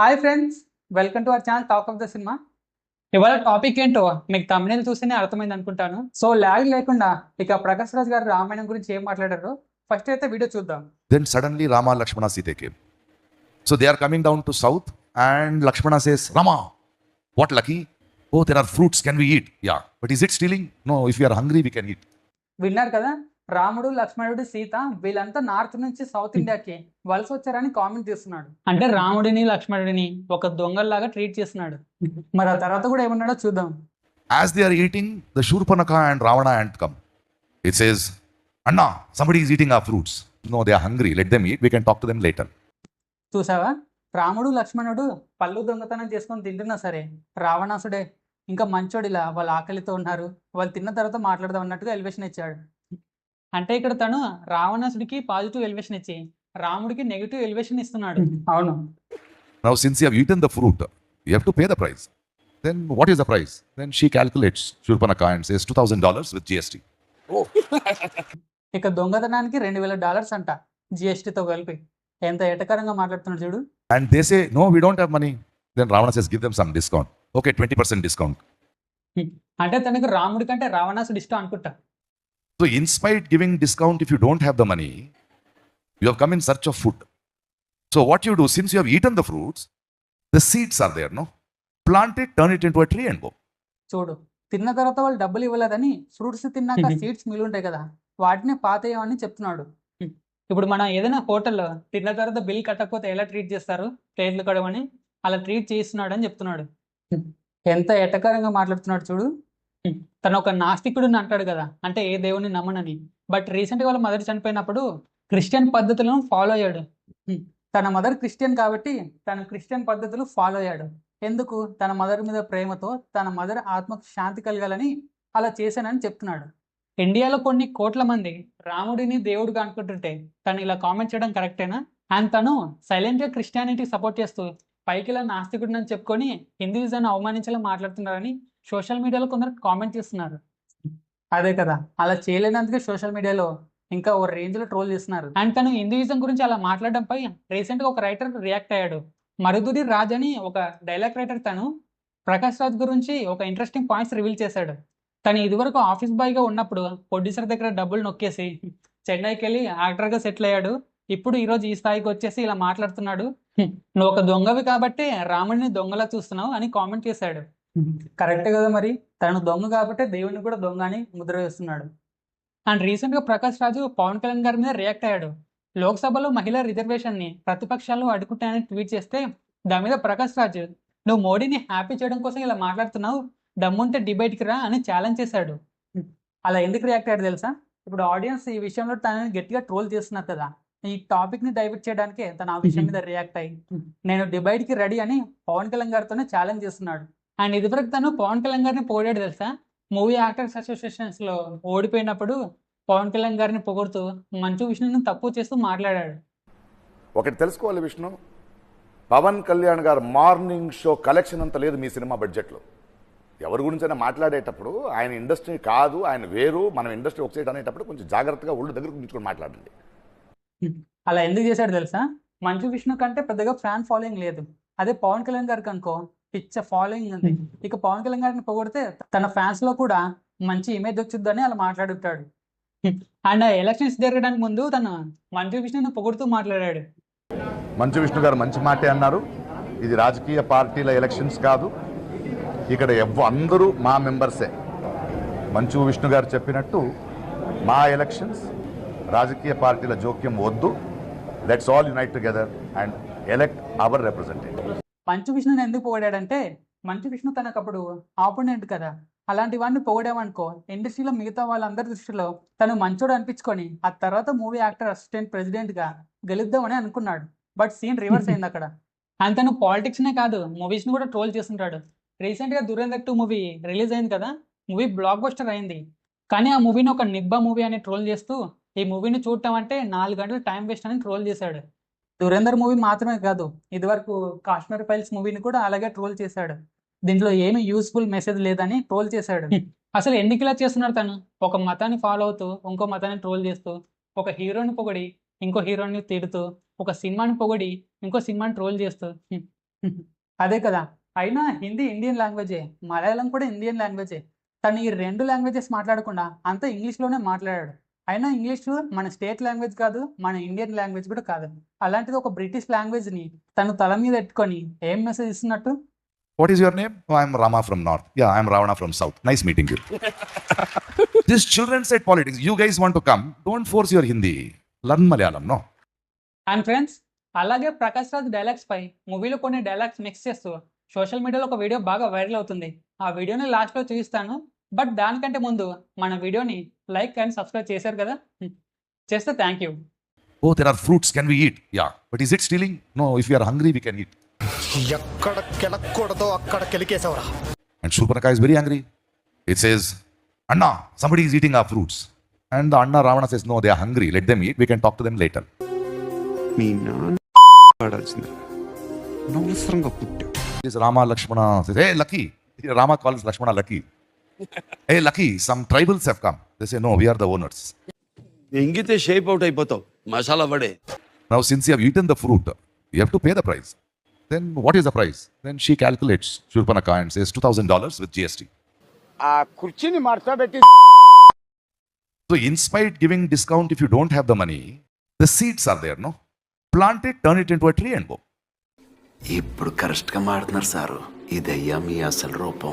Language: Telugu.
Hi friends, welcome to our channel talk of the cinema. ఇవాళ టాపిక్ ఏంటో మీకు తమిళ చూస్తేనే అర్థమైంది అనుకుంటాను. సో లాగ్ లేకుండా ఇక ప్రకాష్ రాజ్ గారు రామాయణం గురించి ఏం మాట్లాడారో ఫస్ట్ అయితే వీడియో చూద్దాం. Then suddenly Rama, Lakshmana, Sita came. So they are coming down to south and Lakshmana says, Rama, what lucky? Oh, there are fruits, can we eat? Yeah, but is it stealing? No, if we are hungry, we can eat. విన్నారు కదా, రాముడు, లక్ష్మణుడు, సీత వీళ్ళంతా నార్త్ నుంచి సౌత్ ఇండియాకి వలస వచ్చారని కామెంట్ చేస్తున్నాడు. అంటే రాముడిని లక్ష్మణుడిని ఒక దొంగల్లాగా ట్రీట్ చేస్తున్నాడు. మరి ఆ తర్వాత కూడా ఏమన్నాడో చూద్దాం. As they are eating, the Shurpanaka and Ravana ant come. It says, Anna, somebody is eating our fruits. No, they are hungry, let them eat, we can talk to them later. చూసావా, రాముడు లక్ష్మణుడు పళ్ళు దొంగతనం చేసుకొని తింటున్నా సరే రావణాసుడే ఇంకా మంచోడిలా వాళ్ళ ఆకలితో ఉన్నారు, వాళ్ళు తిన్న తర్వాత మాట్లాడదాం అన్నట్టుగా ఎలివేషన్ ఇచ్చాడు. అంటే ఇక్కడ తను రావణాసుడికి పాజిటివ్ ఎలివేషన్ ఇచ్చి రాముడికి నెగిటివ్ ఎలివేషన్ ఇస్తున్నాడు. అవును. Now, since you have eaten the fruit, you have to pay the price. Then what is the price? Then she calculates, Shurpanaka, and says $2,000 with GST. ఇక దొంగతనానికి $2,000 అంట జిఎస్టీతో కలిపి. ఎంత ఎటకరంగా మాట్లాడుతున్నాడు చూడు. And they say, no, we don't have money. Then Ravana says, give them some discount. Okay, 20% discount. అంటే తనకు రాముడి కంటే రావణాసుడు ఇష్టం అనుకుంటా. So in spite giving discount, if you don't have the money, you have come in search of food. So what you do, since you have eaten the fruits, the seeds are there, no? Plant it, turn it into a tree and go. చూడు, తిన్న తర్వాత వాళ్ళు డబ్బులు ఇవ్వలేదని ఫ్రూట్స్ తిన్నాక సీడ్స్ మిగిలి ఉంటాయి కదా, వాటిని పాతేయమని చెప్తున్నాడు. ఇప్పుడు మనం ఏదైనా హోటల్లో తిన్న తర్వాత బిల్ కట్టకపోతే ఎలా ట్రీట్ చేస్తారు, ప్లేట్లు కడవని అలా ట్రీట్ చేస్తున్నాడు అని చెప్తున్నాడు. ఎంత ఎటకరంగా మాట్లాడుతున్నాడు చూడు. తను ఒక నాస్తికుడిని అంటాడు కదా, అంటే ఏ దేవుని నమ్మనని. బట్ రీసెంట్గా వాళ్ళ మదర్ చనిపోయినప్పుడు క్రిస్టియన్ పద్ధతులను ఫాలో అయ్యాడు. తన మదర్ క్రిస్టియన్ కాబట్టి తన క్రిస్టియన్ పద్ధతులు ఫాలో అయ్యాడు. ఎందుకు? తన మదర్ మీద ప్రేమతో తన మదర్ ఆత్మకు శాంతి కలగాలని అలా చేశానని చెప్తున్నాడు. ఇండియాలో కొన్ని కోట్ల మంది రాముడిని దేవుడిగా అనుకుంటుంటే తను ఇలా కామెంట్ చేయడం కరెక్టేనా? అండ్ తను సైలెంట్గా క్రిస్టియానిటీ సపోర్ట్ చేస్తూ పైకి ఇలా నాస్తికుడిని అని చెప్పుకొని హిందూయిజాన్ని అవమానించేలా మాట్లాడుతున్నారని సోషల్ మీడియాలో కొందరు కామెంట్ చేస్తున్నారు. అదే కదా, అలా చేయలేనందుకే సోషల్ మీడియాలో ఇంకా ఓ రేంజ్లో ట్రోల్ చేస్తున్నారు. అండ్ తను హిందూయిజం గురించి అలా మాట్లాడడంపై రీసెంట్గా ఒక రైటర్ రియాక్ట్ అయ్యాడు. మరుదురి రాజ్ అని ఒక డైలాగ్ రైటర్ తను ప్రకాష్ రాజ్ గురించి ఒక ఇంట్రెస్టింగ్ పాయింట్స్ రివీల్ చేశాడు. తను ఇదివరకు ఆఫీస్ బాయ్గా ఉన్నప్పుడు ప్రొడ్యూసర్ దగ్గర డబ్బులు నొక్కేసి చెన్నైకి వెళ్ళి యాక్టర్గా సెటిల్ అయ్యాడు. ఇప్పుడు ఈరోజు ఈ స్థాయికి వచ్చేసి ఇలా మాట్లాడుతున్నాడు. నువ్వు ఒక దొంగవి కాబట్టి రాముడిని దొంగలా చూస్తున్నావు అని కామెంట్ చేశాడు. కరెక్టే కదా, మరి తను దొంగ కాబట్టి దేవుడిని కూడా దొంగ అని ముద్ర వేస్తున్నాడు. అండ్ రీసెంట్గా ప్రకాష్ రాజు పవన్ కళ్యాణ్ గారి మీద రియాక్ట్ అయ్యాడు. లోక్సభలో మహిళా రిజర్వేషన్ని ప్రతిపక్షాలు అడ్డుకుంటాయని ట్వీట్ చేస్తే దాని మీద ప్రకాష్ రాజు, నువ్వు మోడీని హ్యాపీ చేయడం కోసం ఇలా మాట్లాడుతున్నావు, దమ్ముంటే డిబేట్కి రా అని ఛాలెంజ్ చేశాడు. అలా ఎందుకు రియాక్ట్ అయ్యాడు తెలుసా? ఇప్పుడు ఆడియన్స్ ఈ విషయంలో తనని గట్టిగా ట్రోల్ చేస్తున్నారు కదా, ఈ టాపిక్ని డైవర్ట్ చేయడానికి తను ఆ విషయం మీద రియాక్ట్ అయ్యి నేను డిబేట్కి రెడీ అని పవన్ కళ్యాణ్ గారితోనే ఛాలెంజ్ చేస్తున్నాడు. అండ్ ఇదివరకు తను పవన్ కళ్యాణ్ గారిని పొగిడాడు తెలుసా? మూవీ యాక్టర్స్ అసోసియేషన్స్లో ఓడిపోయినప్పుడు పవన్ కళ్యాణ్ గారిని పొగుడుతూ మంచు విష్ణుని తక్కువ చేస్తూ మాట్లాడాడు. ఒకటి తెలుసుకోవాలి విష్ణు, పవన్ కళ్యాణ్ గారు మార్నింగ్ షో కలెక్షన్ అంత లేదు మీ సినిమా బడ్జెట్లో. ఎవరి గురించైనా మాట్లాడేటప్పుడు ఆయన ఇండస్ట్రీ కాదు, ఆయన వేరు, మనం ఇండస్ట్రీ ఒక సైడ్ అనేటప్పుడు కొంచెం జాగ్రత్తగా ఒళ్ళు దగ్గరకు ఉంచుకొని మాట్లాడండి. అలా ఎందుకు చేశాడు తెలుసా? మంచు విష్ణు కంటే పెద్దగా ఫ్యాన్ ఫాలోయింగ్ లేదు. అదే పవన్ కళ్యాణ్ గారికి అనుకో పిచ్చ ఫాలోయింగ్ ఉంది. ఇక పవన్ కళ్యాణ్ గారిని పొగిడితే తన ఫ్యాన్స్ లో కూడా మంచి ఇమేజ్ వచ్చిందని అలా మాట్లాడుతాడు. అండ్ ఎలక్షన్స్ జరగడానికి ముందు తను మంచు విష్ణుని పొగుడుతూ మాట్లాడాడు. మంచు విష్ణు గారు మంచి మాటే అన్నారు, ఇది రాజకీయ పార్టీల ఎలక్షన్స్ కాదు, ఇక్కడ అందరూ మా మెంబర్సే. మంచు విష్ణు గారు చెప్పినట్టు మా ఎలక్షన్స్ రాజకీయ పార్టీల జోక్యం వద్దు, let's all unite together and elect our representative. Manchu విష్ణుని ఎందుకు పొగిడాడంటే మంచు విష్ణు తనకు అప్పుడు ఆపోనెంట్ కదా, అలాంటి వాడిని పొగిడామనుకో ఇండస్ట్రీలో మిగతా వాళ్ళందరి దృష్టిలో తను మంచోడు అనిపించుకొని ఆ తర్వాత మూవీ యాక్టర్ అసిస్టెంట్ ప్రెసిడెంట్గా గెలుద్దామని అనుకున్నాడు. బట్ సీన్ రివర్స్ అయింది అక్కడ. అండ్ తను పాలిటిక్స్నే కాదు మూవీస్ని కూడా ట్రోల్ చేస్తుంటాడు. రీసెంట్గా దురేందర్ 2 మూవీ రిలీజ్ అయింది కదా, మూవీ బ్లాక్ బస్టర్ అయింది. కానీ ఆ మూవీని ఒక నిబ్బా మూవీ అని ట్రోల్ చేస్తూ ఈ మూవీని చూడటం అంటే 4 గంటలు టైం వేస్ట్ అని ట్రోల్ చేశాడు. దురేందర్ మూవీ మాత్రమే కాదు, ఇదివరకు కాశ్మీర్ ఫైల్స్ మూవీని కూడా అలాగే ట్రోల్ చేశాడు. దీంట్లో ఏమి యూస్ఫుల్ మెసేజ్ లేదని ట్రోల్ చేశాడు. అసలు ఎందుకు ఇలా చేస్తున్నాడు తను? ఒక మతాన్ని ఫాలో అవుతూ ఇంకో మతాన్ని ట్రోల్ చేస్తూ, ఒక హీరోని పొగడి ఇంకో హీరోని తిడుతూ, ఒక సినిమాని పొగడి ఇంకో సినిమాని ట్రోల్ చేస్తూ అదే కదా! అయినా హిందీ ఇండియన్ లాంగ్వేజే. మలయాళం కూడా ఇండియన్ లాంగ్వేజే. తను ఈ 2 లాంగ్వేజెస్ మాట్లాడకుండా అంతా ఇంగ్లీష్‌లోనే మాట్లాడాడు. అయినా ఇంగ్లీషు మన స్టేట్ లాంగ్వేజ్ కాదు. మన ఇండియన్ లాంగ్వేజ్ కూడా కాదు. అలాంటిది ఒక బ్రిటిష్ లాంగ్వేజ్‌ని తను తల మీద ఎట్టుకొని ఏం మెసేజ్ ఇస్తున్నట్టు? What is your name? Oh, I'm Rama from North. Yeah, I'm Ravana from South. Nice meeting you. These children said politics. You guys want to come? Don't force your Hindi. Learn Malayalam, no? And friends, అలాగే ప్రకాష్ రాజ్ డైలాగ్స్‌పై మూవీలో కొన్ని డైలాగ్స్ మిక్స్ చేస్తూ సోషల్ మీడియాలో ఒక వీడియో బాగా వైరల్ అవుతుంది. ఆ వీడియోని లాస్ట్‌లో చూపిస్తాను. బట్ దానికంటే ముందు మన వీడియోని లైక్ అండ్ సబ్స్క్రైబ్ చేశారు కదా! చేస్తే thank you. Oh, there are fruits. Can we eat? Yeah. But is it stealing? No, if we are hungry, we can eat. ఎక్కడ కెలక్కూడదో అక్కడ కెలికేసావురా. And Shurpanaka is very angry. It says, Anna, somebody is eating our fruits. And the Anna Ravana says, no, they are hungry. Let them eat. We can talk to them later. మీ నాన్న ఆడాల్సింది అనవసరంగా పుట్టావు. This Rama Lakshmana says, hey, Lucky. Rama calls Lakshmana Lucky. Hey, Lucky, some tribals have come. They say, no, we are the owners. ఎంగితే షేప్ అవుట్ అయిపోతావు masala వడే. Now, since you have eaten the fruit, you have to pay the price. Then what is the price? Then she calculates, Shurpanaka, and says $2,000 with GST. ఆ కుర్చీని మార్చబెట్టి So, in spite giving discount if you don't have the money, the seeds are there, no? Plant it, turn it into a tree and go. ఇప్పుడు కరెక్ట్గా మాడుతున్నారు సారు. ఇదయ్యా మీ అసలు రూపం.